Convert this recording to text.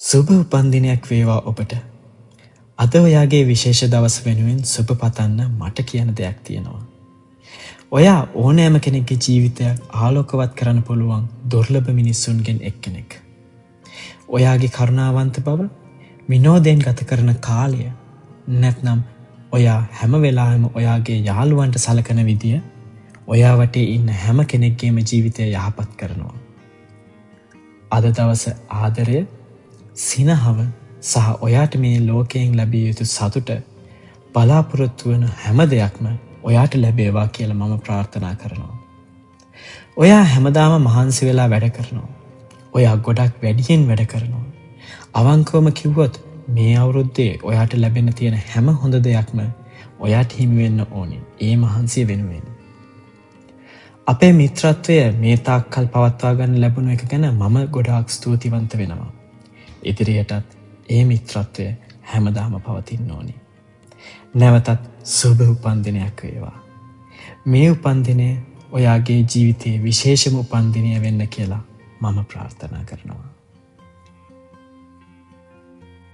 සුබ උපන්දිනයක් වේවා ඔබට. අද ඔයාගේ විශේෂ දවස වෙනුවෙන් සුබ පතන්න මට කියන දෙයක් තියෙනවා. ඔයා ඕනෑම කෙනෙක්ගේ ජීවිතයක් ආලෝකවත් කරන්න පුළුවන් දුර්ලභ මිනිස්සුන්ගෙන් එක්කෙනෙක්. ඔයාගේ කරුණාවන්ත බව, විනෝදයෙන් ගත කරන කාලය, නැත්නම් ඔයා හැම වෙලාවෙම ඔයාගේ යාළුවන්ට සලකන විදිය ඔයා වටේ ඉන්න හැම කෙනෙක්ගේම ජීවිතය යහපත් කරනවා. අද දවස ආදරය, සිනහව සහ ඔයාට මේ ලෝකයෙන් ලැබිය යුතු සතුට බලාපොරොත්තු වන හැම දෙයක්ම ඔයාට ලැබේවා කියලා මම ප්‍රාර්ථනා කරනවා. ඔයා හැමදාම මහන්සි වෙලා වැඩ කරනවා. ඔයා ගොඩක් වැඩියෙන් වැඩ කරනවා. අවංකවම කිව්වොත් මේ අවුරුද්දේ ඔයාට ලැබෙන්න තියෙන හැම හොඳ දෙයක්ම ඔයාට හිමි වෙන්න ඕනේ. ඒ මහන්සිය වෙනුවෙන්. අපේ මිත්‍රත්වය මේ තාක්කල් පවත්වා ගන්න ලැබුණු එක ගැන මම ගොඩාක් ස්තුතිවන්ත වෙනවා. ඉදිරියටත් ඒ මිත්‍රත්වය හැමදාම පවතින්න ඕනි. නැවතත් සුබ උපන්දිනයක් වේවා. මේ උපන්දිනය ඔයාගේ ජීවිතයේ විශේෂම උපන්දිනය වෙන්න කියලා මම ප්‍රාර්ථනා කරනවා.